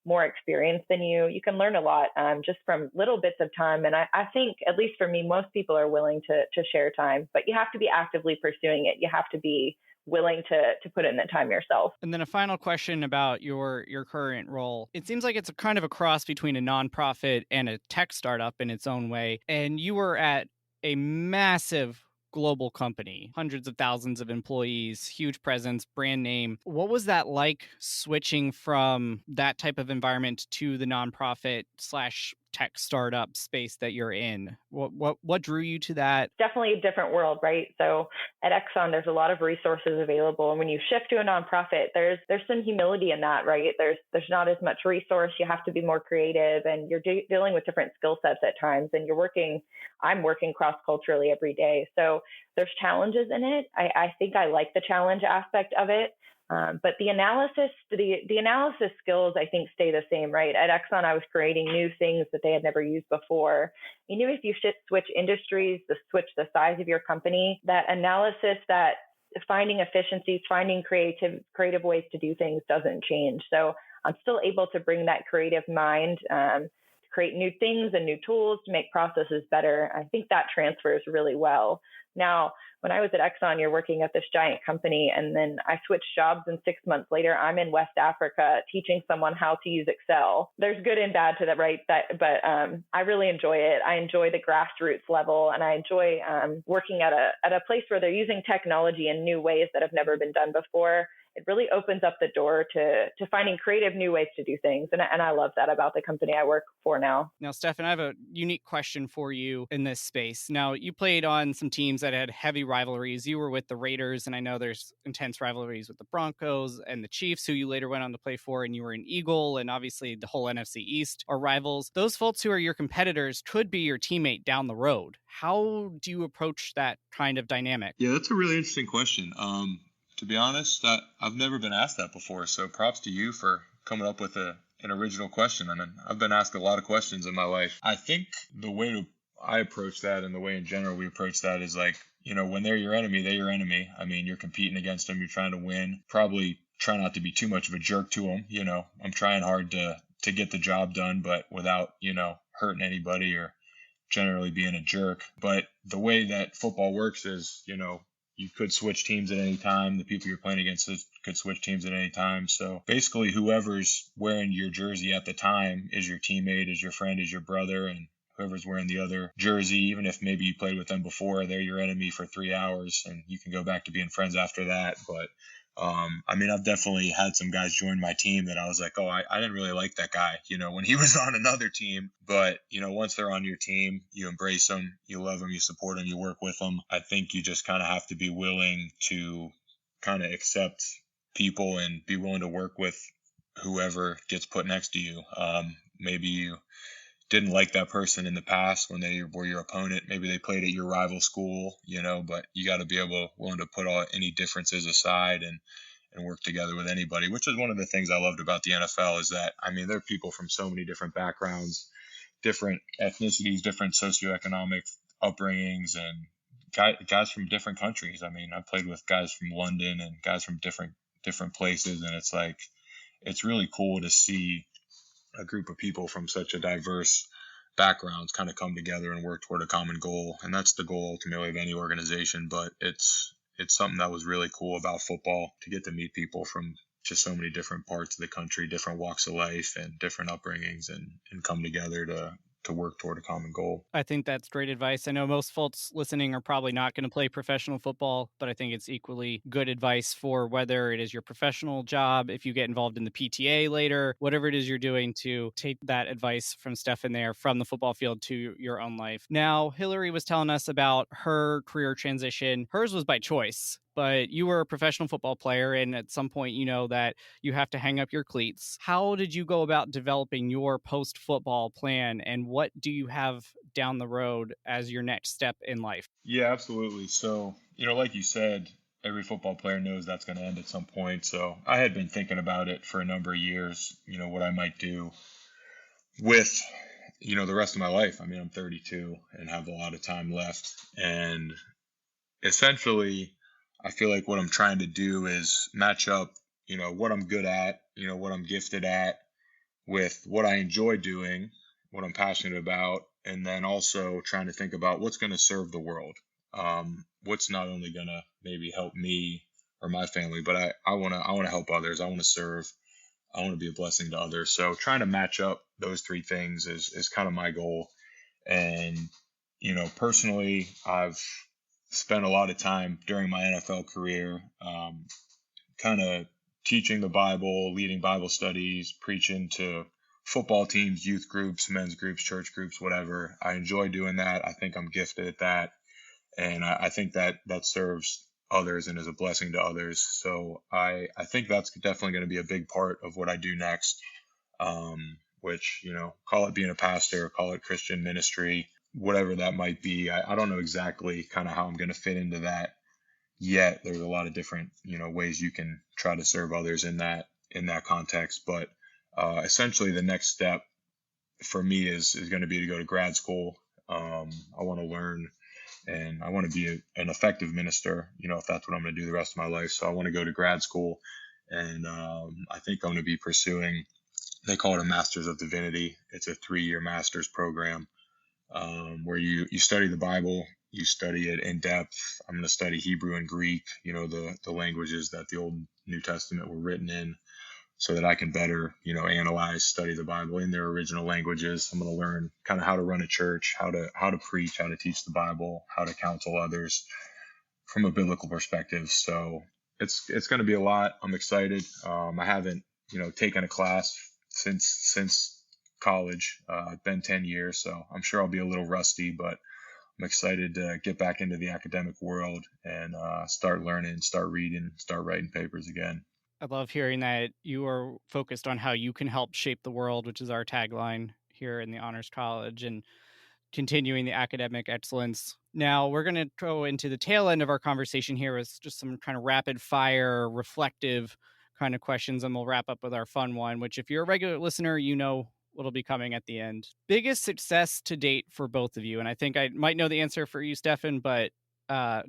more experienced than you can learn a lot just from little bits of time. And I think, at least for me, most people are willing to share time, but you have to be actively pursuing it. You have to be willing to put in the time yourself. And then a final question about your current role. It seems like it's a kind of a cross between a nonprofit and a tech startup in its own way. And you were at a massive global company, hundreds of thousands of employees, huge presence, brand name. What was that like, switching from that type of environment to the nonprofit / tech startup space that you're in? What drew you to that? Definitely a different world, right? So at Exxon, there's a lot of resources available. And when you shift to a nonprofit, there's some humility in that, right? There's not as much resource. You have to be more creative, and you're dealing with different skill sets at times. And I'm working cross-culturally every day. So there's challenges in it. I think I like the challenge aspect of it. But the analysis skills, I think, stay the same, right? At Exxon, I was creating new things that they had never used before. You know, if you switch industries, switch the size of your company, that analysis, that finding efficiencies, finding creative ways to do things doesn't change. So I'm still able to bring that creative mind, to create new things and new tools to make processes better. I think that transfers really well. Now, when I was at Exxon, you're working at this giant company, and then I switched jobs, and 6 months later, I'm in West Africa teaching someone how to use Excel. There's good and bad to that, right? But I really enjoy it. I enjoy the grassroots level, and I enjoy working at a place where they're using technology in new ways that have never been done before. It really opens up the door to finding creative new ways to do things. And I love that about the company I work for now. Now, Stefan, I have a unique question for you in this space. Now, you played on some teams that had heavy rivalries. You were with the Raiders, and I know there's intense rivalries with the Broncos and the Chiefs, who you later went on to play for, and you were an Eagle, and obviously the whole NFC East are rivals. Those folks who are your competitors could be your teammate down the road. How do you approach that kind of dynamic? Yeah, that's a really interesting question. To be honest, I've never been asked that before, so props to you for coming up with an original question. And I've been asked a lot of questions in my life. I think the way I approach that, and the way in general we approach that, is like, when they're your enemy, they're your enemy. I mean, you're competing against them, you're trying to win. Probably try not to be too much of a jerk to them. I'm trying hard to get the job done, but without, hurting anybody or generally being a jerk. But the way that football works is, you could switch teams at any time. The people you're playing against could switch teams at any time. So basically, whoever's wearing your jersey at the time is your teammate, is your friend, is your brother, and whoever's wearing the other jersey, even if maybe you played with them before, they're your enemy for 3 hours, and you can go back to being friends after that. But I've definitely had some guys join my team that I was like, oh, I didn't really like that guy, when he was on another team. But, once they're on your team, you embrace them, you love them, you support them, you work with them. I think you just kind of have to be willing to kind of accept people and be willing to work with whoever gets put next to you. Maybe you didn't like that person in the past when they were your opponent. Maybe they played at your rival school, but you got to be willing to put any differences aside and work together with anybody, which is one of the things I loved about the NFL is that, there are people from so many different backgrounds, different ethnicities, different socioeconomic upbringings, and guys from different countries. I played with guys from London and guys from different places, and it's really cool to see a group of people from such a diverse backgrounds kind of come together and work toward a common goal. And that's the goal ultimately of any organization. But it's something that was really cool about football, to get to meet people from just so many different parts of the country, different walks of life and different upbringings, and come together to work toward a common goal. I think that's great advice. I know most folks listening are probably not going to play professional football, but I think it's equally good advice for whether it is your professional job, if you get involved in the PTA later, whatever it is you're doing, to take that advice from Stefan there from the football field to your own life. Now, Hilary was telling us about her career transition. Hers was by choice, but you were a professional football player, and at some point, that you have to hang up your cleats. How did you go about developing your post-football plan, and what do you have down the road as your next step in life? Yeah, absolutely. So, like you said, every football player knows that's going to end at some point. So I had been thinking about it for a number of years, what I might do with, the rest of my life. I'm 32 and have a lot of time left. And essentially, I feel like what I'm trying to do is match up, what I'm good at, what I'm gifted at, with what I enjoy doing, what I'm passionate about, and then also trying to think about what's going to serve the world. What's not only going to maybe help me or my family, but I want to help others. I want to serve. I want to be a blessing to others. So trying to match up those three things is kind of my goal. And, personally, I've spent a lot of time during my NFL career, kind of teaching the Bible, leading Bible studies, preaching to football teams, youth groups, men's groups, church groups, whatever. I enjoy doing that. I think I'm gifted at that. And I think that serves others and is a blessing to others. So I think that's definitely going to be a big part of what I do next, which, call it being a pastor, call it Christian ministry, whatever that might be. I don't know exactly kind of how I'm going to fit into that yet. There's a lot of different, ways you can try to serve others in that context. But essentially the next step for me is going to be to go to grad school. I want to learn, and I want to be an effective minister, if that's what I'm going to do the rest of my life. So I want to go to grad school, and I think I'm going to be pursuing, they call it a Master of Divinity. It's a 3-year master's program, where you study the Bible, you study it in depth. I'm going to study Hebrew and Greek, the languages that the Old New Testament were written in, so that I can better, analyze, study the Bible in their original languages. I'm going to learn kind of how to run a church, how to preach, how to teach the Bible, how to counsel others from a biblical perspective. So it's going to be a lot. I'm excited. I haven't, taken a class since college. It's been 10 years, so I'm sure I'll be a little rusty, but I'm excited to get back into the academic world and start learning, start reading, start writing papers again. I love hearing that you are focused on how you can help shape the world, which is our tagline here in the Honors College, and continuing the academic excellence. Now, we're going to go into the tail end of our conversation here with just some kind of rapid fire, reflective kind of questions, and we'll wrap up with our fun one, which if you're a regular listener, what'll be coming at the end. Biggest success to date for both of you, and I think I might know the answer for you, Stefan, but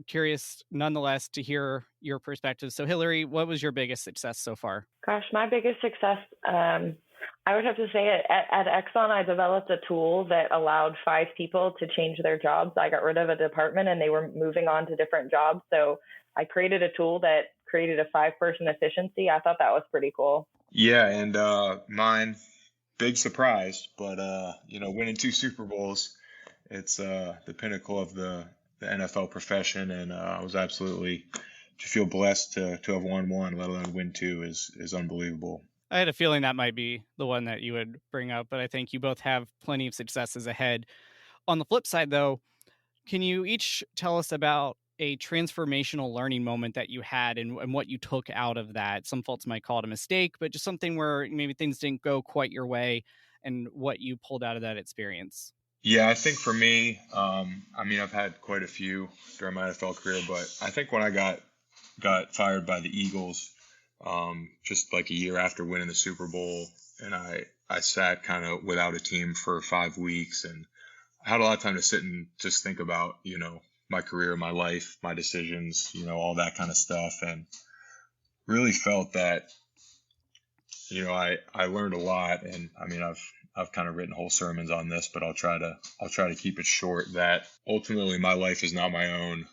curious nonetheless to hear your perspective. So Hilary, what was your biggest success so far? Gosh, my biggest success, I would have to say at Exxon, I developed a tool that allowed 5 people to change their jobs. I got rid of a department and they were moving on to different jobs. So I created a tool that created a 5-person efficiency. I thought that was pretty cool. Yeah. And mine, big surprise, but winning 2 Super Bowls, it's the pinnacle of the NFL profession, and I was absolutely, to feel blessed to have won 1, let alone win 2, is unbelievable. I had a feeling that might be the one that you would bring up, but I think you both have plenty of successes ahead. On the flip side, though, can you each tell us about a transformational learning moment that you had and what you took out of that. Some folks might call it a mistake, but just something where maybe things didn't go quite your way and what you pulled out of that experience. Yeah, I think for me, I mean, I've had quite a few during my NFL career, but I think when I got fired by the Eagles, just like a year after winning the Super Bowl, and I sat kind of without a team for 5 weeks, and I had a lot of time to sit and just think about, my career, my life, my decisions, all that kind of stuff, and really felt that, I learned a lot, and I mean, I've kind of written whole sermons on this, but I'll try to keep it short. That ultimately my life is not my own.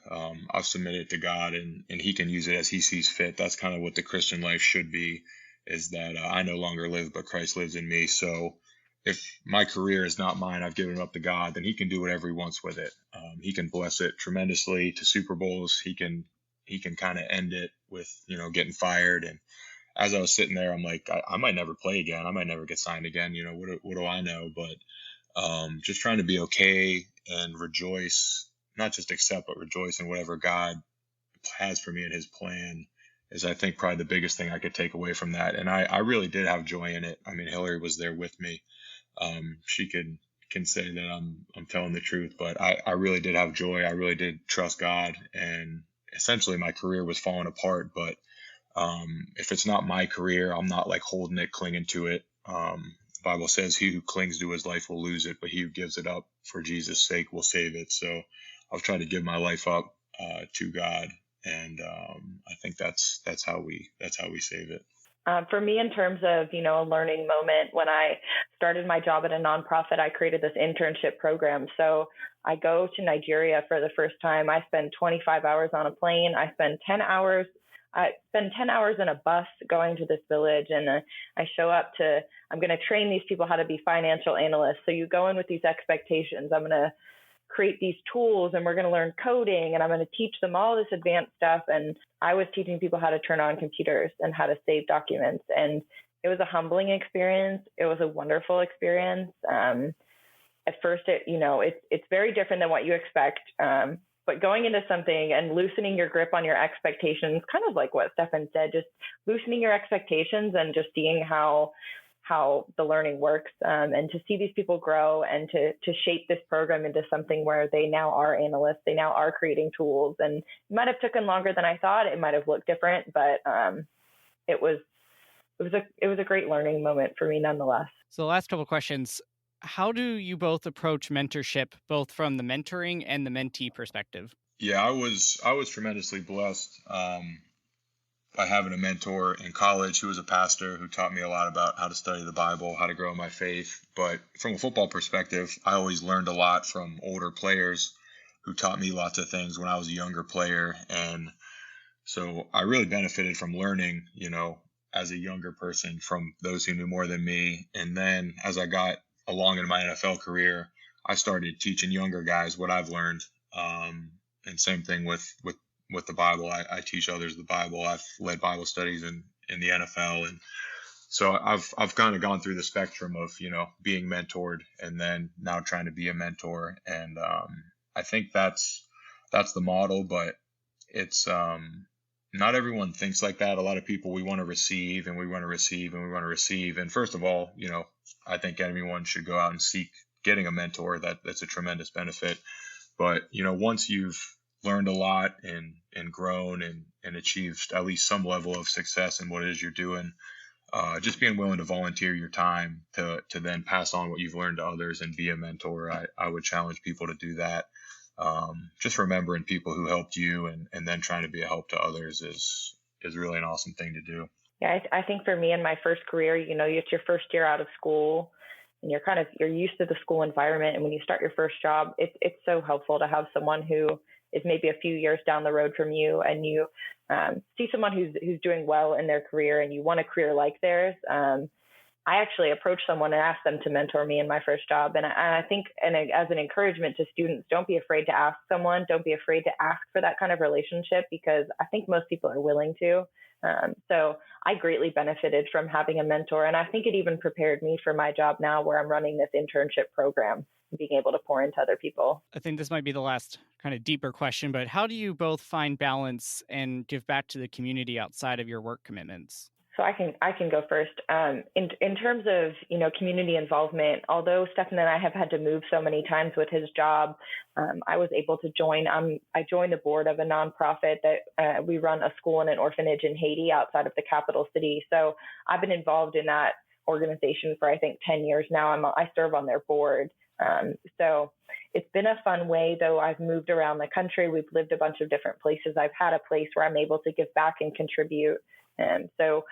I've submitted it to God, and He can use it as He sees fit. That's kind of what the Christian life should be. Is that I no longer live, but Christ lives in me. So if my career is not mine, I've given it up to God, then He can do whatever He wants with it. He can bless it tremendously to Super Bowls. He can kind of end it with getting fired. And as I was sitting there, I'm like, I might never play again. I might never get signed again. What do I know? But just trying to be okay and rejoice, not just accept, but rejoice in whatever God has for me in His plan is, I think, probably the biggest thing I could take away from that. And I really did have joy in it. I mean, Hilary was there with me. She can say that I'm telling the truth, but I really did have joy. I really did trust God, and essentially my career was falling apart, but if it's not my career, I'm not like holding it, clinging to it. The Bible says he who clings to his life will lose it, but he who gives it up for Jesus' sake will save it. So I've tried to give my life up to God, and I think that's how we save it. For me, in terms of, a learning moment, when I started my job at a nonprofit, I created this internship program. So I go to Nigeria for the first time. I spend 25 hours on a plane. I spend 10 hours in a bus going to this village, and I show up I'm going to train these people how to be financial analysts. So you go in with these expectations. I'm going to create these tools, and we're going to learn coding, and I'm going to teach them all this advanced stuff. And I was teaching people how to turn on computers and how to save documents. And it was a humbling experience. It was a wonderful experience. At first, it's very different than what you expect. But going into something and loosening your grip on your expectations, kind of like what Stefan said, just loosening your expectations and just seeing how the learning works, and to see these people grow and to shape this program into something where they now are analysts, they now are creating tools. And it might have taken longer than I thought. It might have looked different, but it was a great learning moment for me nonetheless. So the last couple of questions. How do you both approach mentorship, both from the mentoring and the mentee perspective? Yeah, I was tremendously blessed by having a mentor in college who was a pastor who taught me a lot about how to study the Bible, how to grow my faith. But from a football perspective, I always learned a lot from older players who taught me lots of things when I was a younger player. And so I really benefited from learning, as a younger person from those who knew more than me. And then as I got along in my NFL career, I started teaching younger guys what I've learned. And same thing with the Bible. I teach others the Bible. I've led Bible studies in the NFL. And so I've kind of gone through the spectrum of, being mentored and then now trying to be a mentor. And I think that's the model, but it's not everyone thinks like that. A lot of people, we want to receive and we want to receive and we want to receive. And first of all, I think anyone should go out and seek getting a mentor. That's a tremendous benefit. But, once you've learned a lot and grown and achieved at least some level of success in what it is you're doing, just being willing to volunteer your time to then pass on what you've learned to others and be a mentor. I would challenge people to do that. Just remembering people who helped you and then trying to be a help to others is really an awesome thing to do. Yeah, I think for me in my first career, it's your first year out of school and you're used to the school environment. And when you start your first job, it's so helpful to have someone who is maybe a few years down the road from you, and you see someone who's doing well in their career and you want a career like theirs. I actually approached someone and asked them to mentor me in my first job. And I think, as an encouragement to students, don't be afraid to ask someone. Don't be afraid to ask for that kind of relationship, because I think most people are willing to. So I greatly benefited from having a mentor. And I think it even prepared me for my job now where I'm running this internship program and being able to pour into other people. I think this might be the last kind of deeper question, but how do you both find balance and give back to the community outside of your work commitments? So I can go first. In terms of community involvement, although Stefan and I have had to move so many times with his job, I was able to join. I joined the board of a nonprofit that we run a school and an orphanage in Haiti outside of the capital city. So I've been involved in that organization for I think 10 years now. I serve on their board. So it's been a fun way, though. I've moved around the country. We've lived a bunch of different places. I've had a place where I'm able to give back and contribute. And so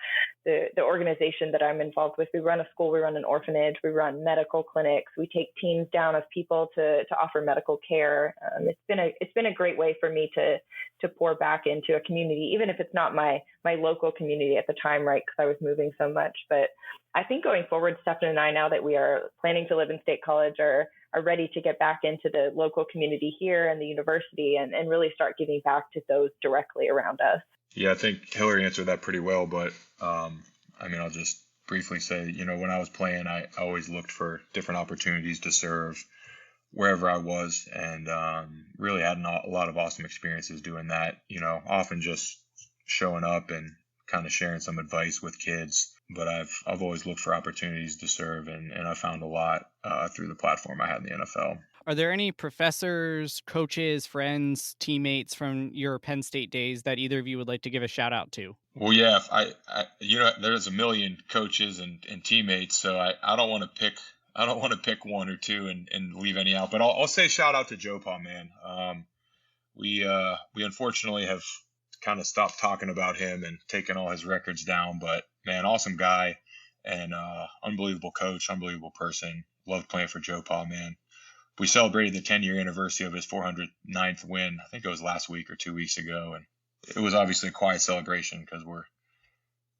the organization that I'm involved with, we run a school, we run an orphanage, we run medical clinics, we take teams down of people to offer medical care. It's been a great way for me to pour back into a community, even if it's not my local community at the time, right? Because I was moving so much. But I think going forward, Stefan and I, now that we are planning to live in State College, are ready to get back into the local community here and the university and really start giving back to those directly around us. Yeah, I think Hilary answered that pretty well, but I'll just briefly say, when I was playing, I always looked for different opportunities to serve wherever I was, and really had a lot of awesome experiences doing that, often just showing up and kind of sharing some advice with kids. But I've always looked for opportunities to serve, and I found a lot through the platform I had in the NFL. Are there any professors, coaches, friends, teammates from your Penn State days that either of you would like to give a shout out to? Well, yeah, there's a million coaches and teammates, so I don't want to pick one or two and leave any out. But I'll say shout out to Joe Paw, man. We unfortunately have kind of stopped talking about him and taken all his records down, but man, awesome guy and unbelievable coach, unbelievable person. Loved playing for Joe Paw, man. We celebrated the 10-year anniversary of his 409th win. I think it was last week or 2 weeks ago. And it was obviously a quiet celebration because we're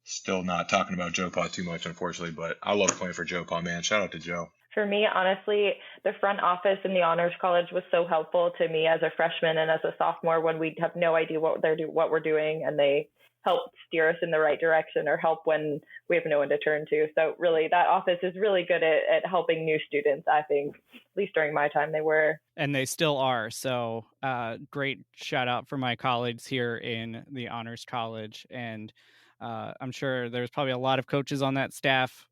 still not talking about Joe Paw too much, unfortunately. But I love playing for Joe Paw, man. Shout out to Joe. For me, honestly, the front office in the Honors College was so helpful to me as a freshman and as a sophomore when we have no idea what we're doing, and they help steer us in the right direction or help when we have no one to turn to. So really, that office is really good at helping new students, I think. At least during my time, they were. And they still are. So great shout out for my colleagues here in the Honors College. And I'm sure there's probably a lot of coaches on that staff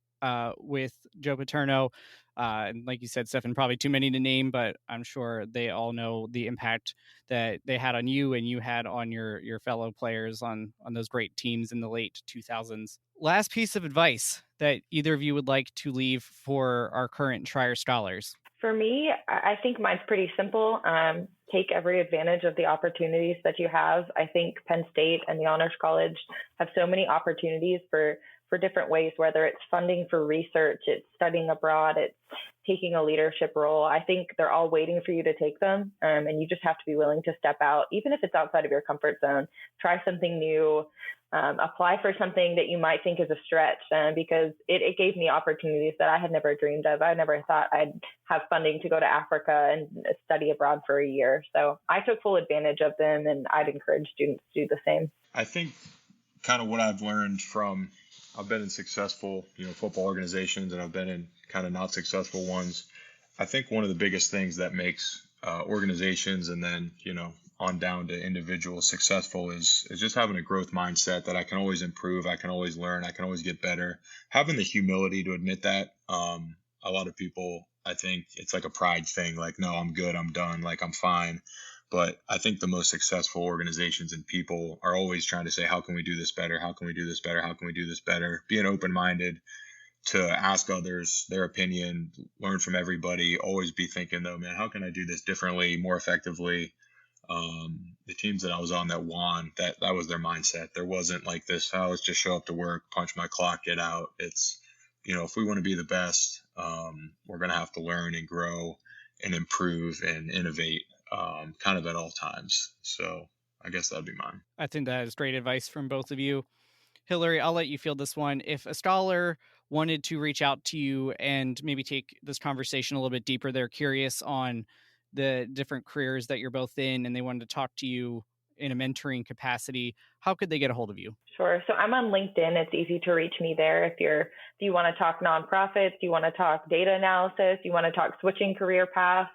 with Joe Paterno. And like you said, Stefan, probably too many to name, but I'm sure they all know the impact that they had on you and you had on your fellow players on those great teams in the late 2000s. Last piece of advice that either of you would like to leave for our current Trier scholars. For me, I think mine's pretty simple. Take every advantage of the opportunities that you have. I think Penn State and the Honors College have so many opportunities for different ways, whether it's funding for research, it's studying abroad, it's taking a leadership role. I think they're all waiting for you to take them. And you just have to be willing to step out, even if it's outside of your comfort zone. Try something new, apply for something that you might think is a stretch, because it gave me opportunities that I had never dreamed of. I never thought I'd have funding to go to Africa and study abroad for a year. So I took full advantage of them, and I'd encourage students to do the same. I think kind of what I've learned from, I've been in successful, football organizations, and I've been in kind of not successful ones. I think one of the biggest things that makes organizations and then, on down to individuals successful is just having a growth mindset that I can always improve. I can always learn. I can always get better. Having the humility to admit that. A lot of people, I think it's like a pride thing. Like, no, I'm good. I'm done. Like, I'm fine. But I think the most successful organizations and people are always trying to say, how can we do this better? How can we do this better? How can we do this better? Being open-minded to ask others their opinion, learn from everybody, always be thinking, though, man, how can I do this differently, more effectively? The teams that I was on that won, that was their mindset. There wasn't like this, let's just show up to work, punch my clock, get out. It's, if we want to be the best, we're going to have to learn and grow and improve and innovate. Kind of at all times. So I guess that'd be mine. I think that is great advice from both of you. Hilary, I'll let you field this one. If a scholar wanted to reach out to you and maybe take this conversation a little bit deeper, they're curious on the different careers that you're both in, and they wanted to talk to you in a mentoring capacity, how could they get a hold of you? Sure. So I'm on LinkedIn. It's easy to reach me there. If you want to talk nonprofits, you want to talk data analysis, you want to talk switching career paths.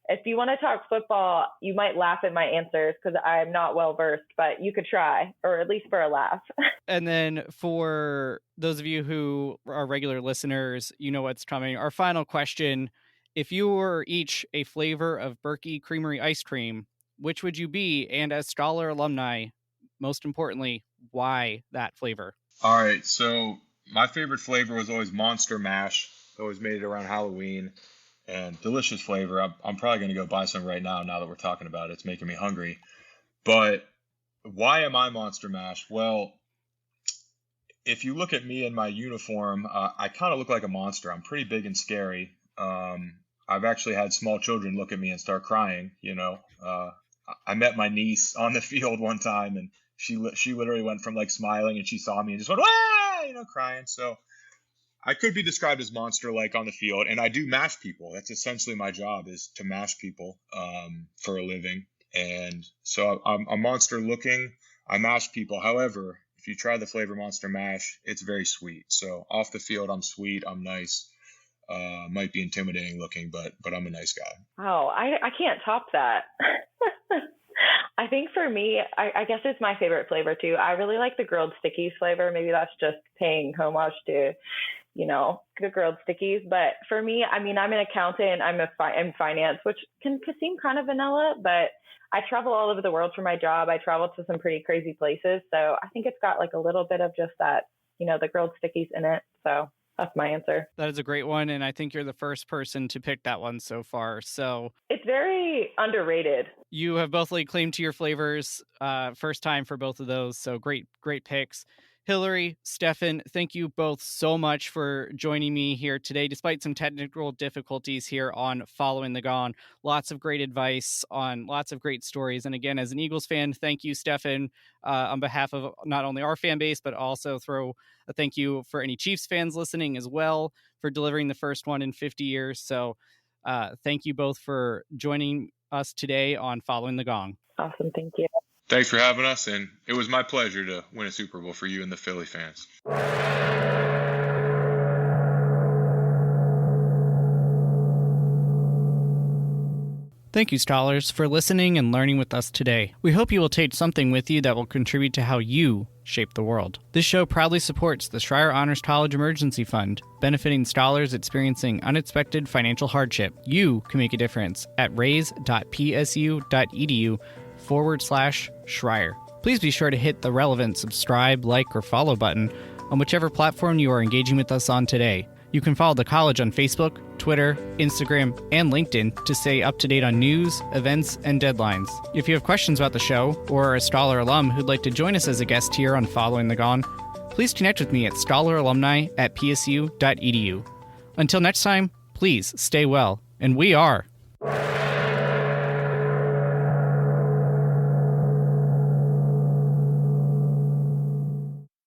If you want to talk football, you might laugh at my answers because I'm not well versed, but you could try, or at least for a laugh. And then for those of you who are regular listeners, you know what's coming. Our final question: if you were each a flavor of Berkey Creamery ice cream, which would you be? And as Stoller alumni, most importantly, why that flavor? All right, so my favorite flavor was always Monster Mash. Always made it around Halloween, and delicious flavor. I'm probably going to go buy some right now that we're talking about it. It's making me hungry. But why am I Monster Mash? Well, if you look at me in my uniform, I kind of look like a monster. I'm pretty big and scary. I've actually had small children look at me and start crying. I met my niece on the field one time, and she literally went from like smiling, and she saw me and just went, "Wah!" Crying. So I could be described as monster-like on the field, and I do mash people. That's essentially my job, is to mash people for a living. And so I'm a monster-looking. I mash people. However, if you try the flavor Monster Mash, it's very sweet. So off the field, I'm sweet. I'm nice. Might be intimidating looking, but I'm a nice guy. Oh, I can't top that. I think for me, I guess it's my favorite flavor too. I really like the grilled stickies flavor. Maybe that's just paying homage to, the grilled stickies. But for me, I mean, I'm an accountant. I'm in finance, which can seem kind of vanilla, but I travel all over the world for my job. I travel to some pretty crazy places. So I think it's got like a little bit of just that, the grilled stickies in it. So that's my answer. That is a great one, and I think you're the first person to pick that one so far. So it's very underrated. You have both laid claim to your flavors. First time for both of those. So great picks. Hilary, Stefen, thank you both so much for joining me here today, despite some technical difficulties here on Following the Gong. Lots of great advice on lots of great stories. And again, as an Eagles fan, thank you, Stefen, on behalf of not only our fan base, but also throw a thank you for any Chiefs fans listening as well for delivering the first one in 50 years. So thank you both for joining us today on Following the Gong. Awesome. Thank you. Thanks for having us, and it was my pleasure to win a Super Bowl for you and the Philly fans. Thank you, scholars, for listening and learning with us today. We hope you will take something with you that will contribute to how you shape the world. This show proudly supports the Schreier Honors College Emergency Fund, benefiting scholars experiencing unexpected financial hardship. You can make a difference at raise.psu.edu/Schreier. Please be sure to hit the relevant subscribe, like, or follow button on whichever platform you are engaging with us on today. You can follow the college on Facebook, Twitter, Instagram, and LinkedIn to stay up to date on news, events, and deadlines. If you have questions about the show or are a Stoller alum who'd like to join us as a guest here on Following the Gong, please connect with me at stolleralumni@psu.edu. Until next time, please stay well, and we are